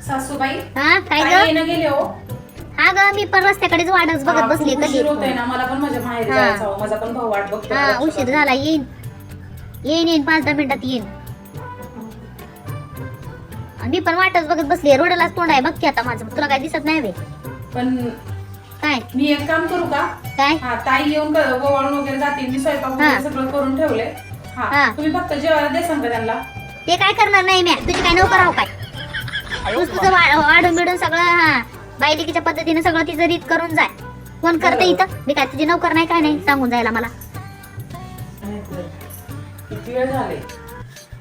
सासूबाई हा काय काय ग? येणं गेले हो? हा ग मी पण रस्त्याकडेच वाटच बघत बसली खूप कधी उशीर होतोय ना, मला पण माझ्या माहेरी हा. जायचं हो. माझा पण भाऊ वाट बघतोय हा रक्षाबंधन. उशीर झाला येईन येईन येईन 5-10 मिनिटात येईन. मी पण वाटच बघत बसली रोडलाच तोंड आहे बघ की आता माझं तुला काय दिसत नाही बे पण काय मी एक काम करू का? काय हा ताई येऊन गोवाळून वगैरे जातील, मी स्वयंपाक वगैरे हा. सगळं करून ठेवले. हा. हा तुम्ही फक्त जेवायला दे सांगा त्यांना. ते काय करणार नाही मी तुझी काय नोकर आहो काय तूच तुझं वाढून बिडून सगळं हा बायलिकीच्या पद्धतीने सगळं तिचं रीत करून जाय. कोण करते इथं मी काय तुझी नोकर नाही काय नाही सांगून जायला मला. किती वेळ झाले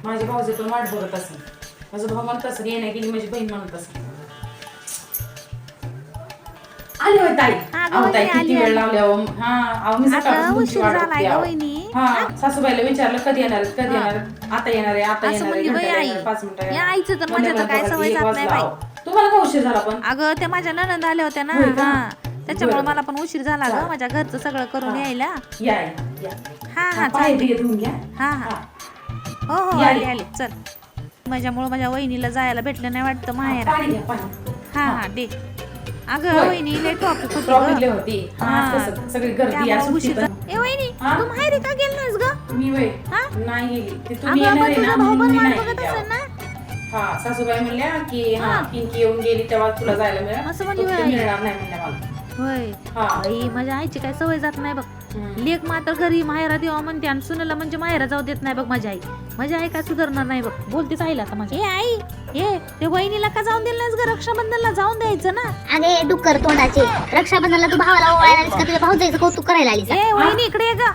माझे भाऊजे पण वाट बघत असेल. माझं भाऊ म्हणत असेल येण्या गेली माझी बहीण म्हणत असेल. आली होय ताई. अहो ताई किती वेळ लावल्या हो. हा अहो मी सकाळपासून तुमची वाट बघते अहो. हा सासूबाईला विचारलं कधी येणार कधी येणार. आता येणार आहे आता येणार आहे घंटा येणार 5 मिनिटं या आईचं तर माझ्या तर काय सवय जात नाही बाई. तुम्हाला का उशीर झाला पण? अगं त्या माझ्या नणंद आल्या होत्या ना होय का? हा त्याच्यामुळे बरं. मला पण उशीर झाला ग माझ्या घरचं सगळं करून हा. यायला. या या हा हा पाय चालतंय. बिये धुवून घ्या. हा हा हो हो या, आले या. आले चल. माझ्यामुळे माझ्या वहिनीला जायला भेटलं नाही वाटतं माहेर. पाणी घ्या पाणी. हा हा दे. अगं होय. वहिनी लय टॉपिक होती ट्रॉफिकले ग. होती. हा. हा तसं सगळी गर्दी त्यामुळे या उशीर सुट्टी पण. झाला. ए वहिनी हा? तू माहेरी का गेली नाहीस ग? मी वय हा? नाही गेली ते तुम्ही अगं येणार पण आहे ना तुझा भाऊ म्हणून पण मी वाट नाही बघत गेली असेल अहो. ना. हा सासूबाई म्हणल्या की हा हा. पिंकी येऊन गेली तेव्हा तुला जायला मिळेल. असं म्हणली फक्त होय आई. मिळणार नाही म्हणल्या मला. होय हा. बाई माझ्या आईची काय सवय जात नाही बघ. हम्म. लेक मात्र घरी माहेरात येवा म्हणते आणि सुनेला म्हणजे माहेरा जाऊ देत नाही बघ माझी आई. माझी आई काय सुधारणार नाही बघ बोलतेच आईला आता माझी. ए आई ए ते वहिनीला का जाऊन दिलं नाहीस ग रक्षाबंधनला जाऊन द्यायचं ना. अगे डुक्कर तोंडाचे रक्षाबंधनला तू भावाला ओवाळायला आलीस का तुझ्या भाऊजाईचं कौतुक करायला आलीस ए वहिनी इकडे ये ग.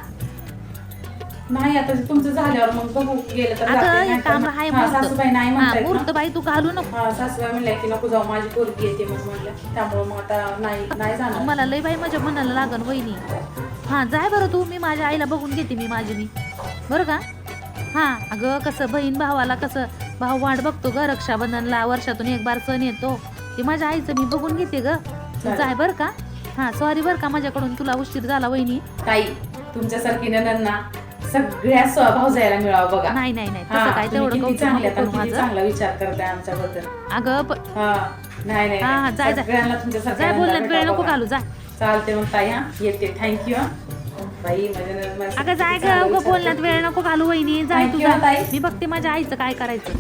नाही आता तुमचं झाल्यावर मग बघू गेलं तर अगं जाते, हे नाही तर काम मग- आहे हा, सासूबाई नाही हा म्हणतायत मुहूर्त ना. बाई तू घालू नको. हा सासूबाई म्हणल्या की नको जाऊ माझी पोरगी येते मग म्हणल्या त्यामुळे मग आता नाही जाणार. मला लय बाई माझ्या मनाला लागन वहिनी. हा जाय बरं तू मी माझ्या आईला बघून घेते मी माझी मी बरं का. हा अगं कसं बहीण भावाला कसं भाऊ वाट बघतो ग रक्षाबंधनला वर्षातून एक बार सण येतो ते माझ्या आईचं मी बघून घेते ग. तू जाय बरं का. हा सॉरी बरं का माझ्याकडून तुला उशीर झाला वहिनी. ताई तुमच्यासारखी नंदांना सगळ्या स्वभाव जायला मिळावं बघा. नाही नाही नाही हा, तसं काय तुम्ही तेवढं किती कौतुक चांगले नको आता, करू किती माझं. चांगला विचार करताय आमच्याबद्दल. अगं हा नाही नाही हा हा नाही. जाय जाय सगळ्यांना तुमच्यासारख्या जाय बोलण्यात नंदा वेळ नको भेटावं घालू जाय. चालते मग ताई हा येते थँक्यू हा बाई माझ्या अगं जाय ग उगं बोलण्यात वेळ नको घालू वहिनी जाय Thank तू you, जा. ताई. मी बघते माझ्या आईचं काय करायचं.